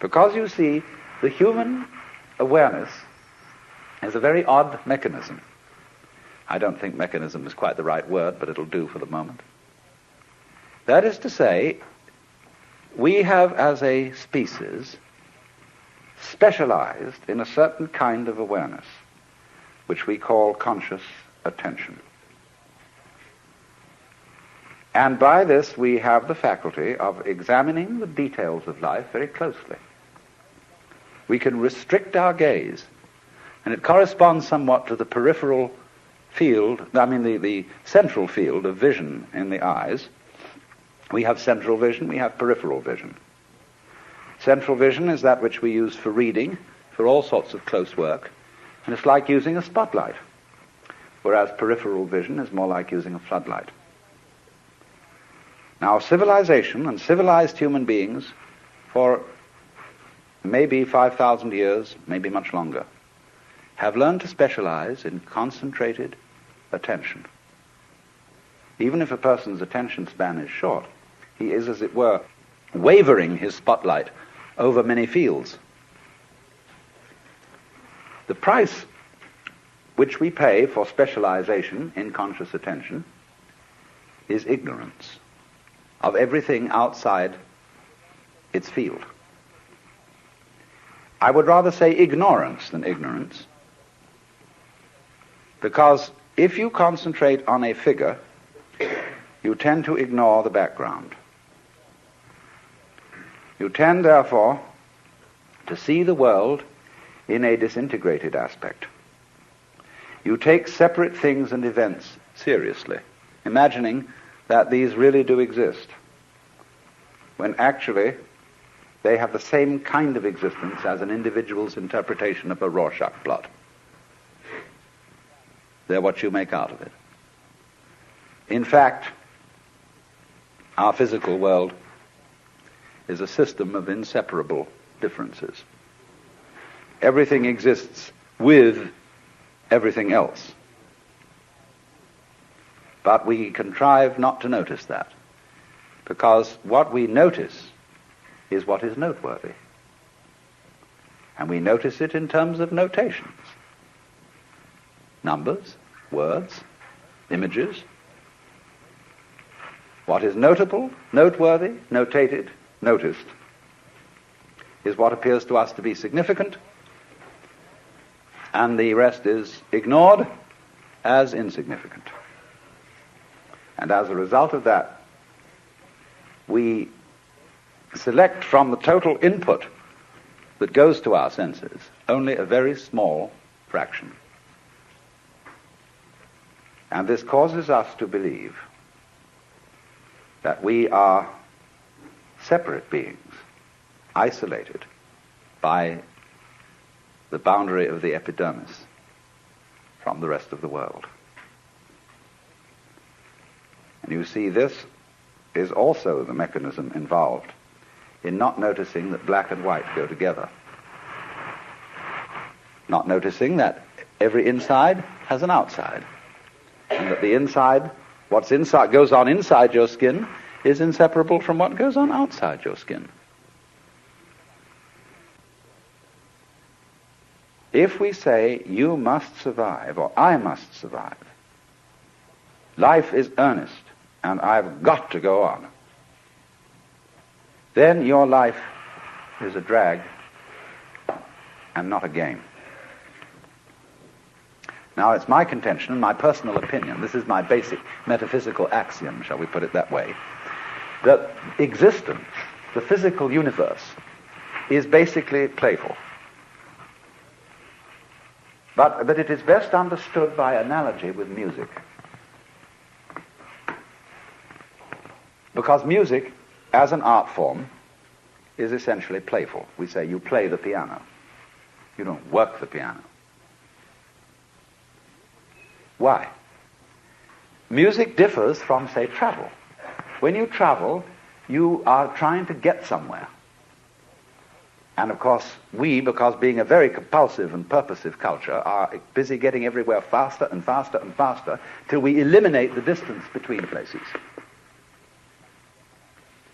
Because you see, the human awareness is a very odd mechanism. I don't think mechanism is quite the right word, but it'll do for the moment. That is to say, we have as a species specialized in a certain kind of awareness, which we call conscious attention. And by this we have the faculty of examining the details of life very closely. We can restrict our gaze, and it corresponds somewhat to the peripheral field, the central field of vision in the eyes. We have central vision, we have peripheral vision. Central vision is that which we use for reading, for all sorts of close work, and it's like using a spotlight, whereas peripheral vision is more like using a floodlight. Now, civilization and civilized human beings for maybe 5,000 years, maybe much longer, have learned to specialize in concentrated attention. Even if a person's attention span is short, he is, as it were, wavering his spotlight over many fields. The price which we pay for specialization in conscious attention is ignorance of everything outside its field. I would rather say ignorance than ignorance, because if you concentrate on a figure, you tend to ignore the background. You tend, therefore, to see the world in a disintegrated aspect. You take separate things and events seriously, imagining that these really do exist, when actually they have the same kind of existence as an individual's interpretation of a Rorschach plot. They're what you make out of it. In fact, our physical world is a system of inseparable differences. Everything exists with everything else. But we contrive not to notice that, because what we notice is what is noteworthy. And we notice it in terms of notations. Numbers, words, images. What is notable, noteworthy, notated, noticed, is what appears to us to be significant, and the rest is ignored as insignificant. And as a result of that, we select from the total input that goes to our senses only a very small fraction. And this causes us to believe that we are separate beings, isolated by the boundary of the epidermis from the rest of the world. And you see, this is also the mechanism involved in not noticing that black and white go together. Not noticing that every inside has an outside, and that the inside, what's inside, goes on inside your skin, is inseparable from what goes on outside your skin. If we say, you must survive, or I must survive, life is earnest, and I've got to go on, then your life is a drag and not a game. Now, it's my contention, my personal opinion, this is my basic metaphysical axiom, shall we put it that way, that existence, the physical universe, is basically playful. But it is best understood by analogy with music. Because music, as an art form, is essentially playful. We say you play the piano. You don't work the piano. Why? Music differs from, say, travel. When you travel, you are trying to get somewhere. And of course, we, because being a very compulsive and purposive culture, are busy getting everywhere faster and faster and faster till we eliminate the distance between places.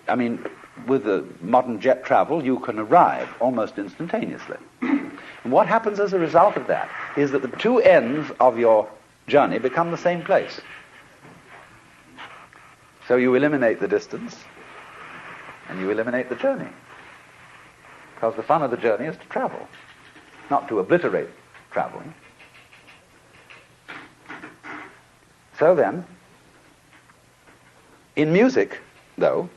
I mean, with the modern jet travel, you can arrive almost instantaneously. And what happens as a result of that is that the two ends of your journey become the same place. So you eliminate the distance, and you eliminate the journey. Because the fun of the journey is to travel, not to obliterate traveling. So then, in music, though,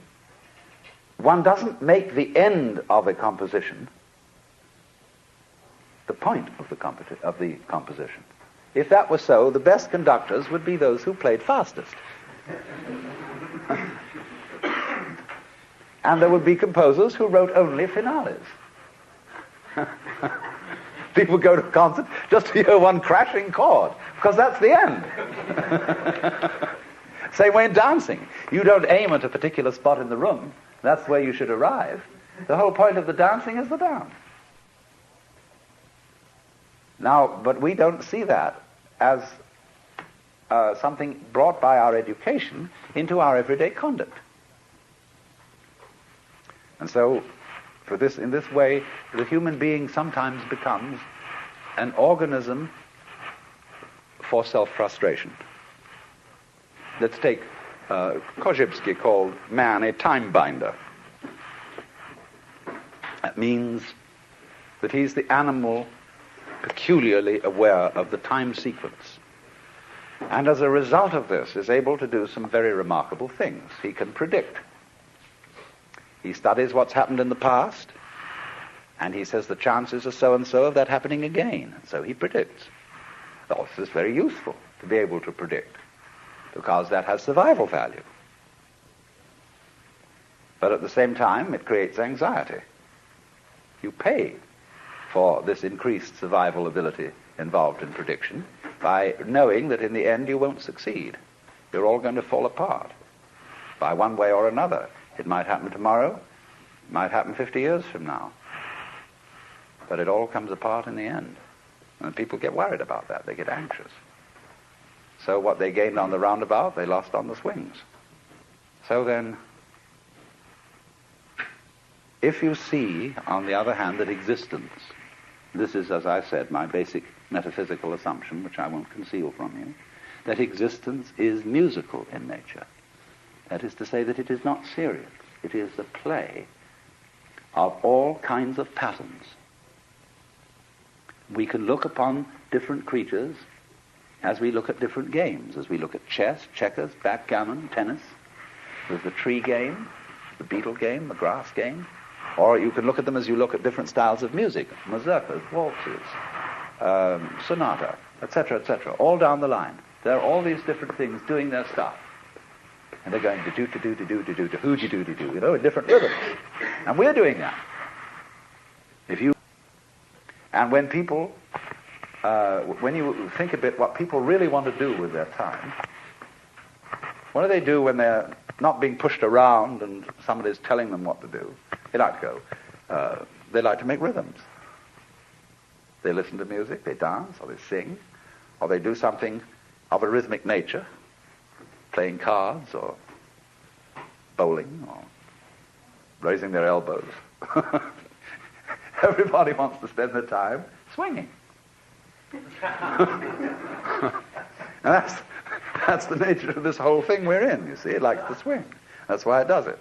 one doesn't make the end of a composition the point of the composition. If that were so, the best conductors would be those who played fastest. And there would be composers who wrote only finales. People go to a concert just to hear one crashing chord, because that's the end. Same way in dancing. You don't aim at a particular spot in the room. That's where you should arrive. The whole point of the dancing is the dance. Now, but we don't see that as something brought by our education into our everyday conduct. And so, in this way, the human being sometimes becomes an organism for self-frustration. Let's take Korzybski called man a time binder. That means that he's the animal peculiarly aware of the time sequence. And as a result of this is able to do some very remarkable things. He can predict. He studies what's happened in the past, and he says the chances are so-and-so of that happening again. And so he predicts. Well, this is very useful to be able to predict, because that has survival value. But at the same time, it creates anxiety. You pay for this increased survival ability involved in prediction by knowing that in the end you won't succeed. You're all going to fall apart by one way or another. It might happen tomorrow, it might happen 50 years from now. But it all comes apart in the end. And people get worried about that. They get anxious. So what they gained on the roundabout, they lost on the swings. So then, if you see, on the other hand, that existence, this is, as I said, my basic metaphysical assumption, which I won't conceal from you, that existence is musical in nature. That is to say that it is not serious. It is the play of all kinds of patterns. We can look upon different creatures as we look at different games, as we look at chess, checkers, backgammon, tennis. There's the tree game, the beetle game, the grass game. Or you can look at them as you look at different styles of music, mazurkas, waltzes, sonata, etc., all down the line. There are all these different things doing their stuff. And they're going to do, hoo-de-do-de-do, in different rhythms. And we're doing that. And when people, when you think a bit what people really want to do with their time, what do they do when they're not being pushed around and somebody's telling them what to do? They like to go, they like to make rhythms. They listen to music, they dance, or they sing, or they do something of a rhythmic nature, playing cards, or bowling, or raising their elbows. Everybody wants to spend their time swinging. And that's the nature of this whole thing we're in, you see. It likes to swing. That's why it does it.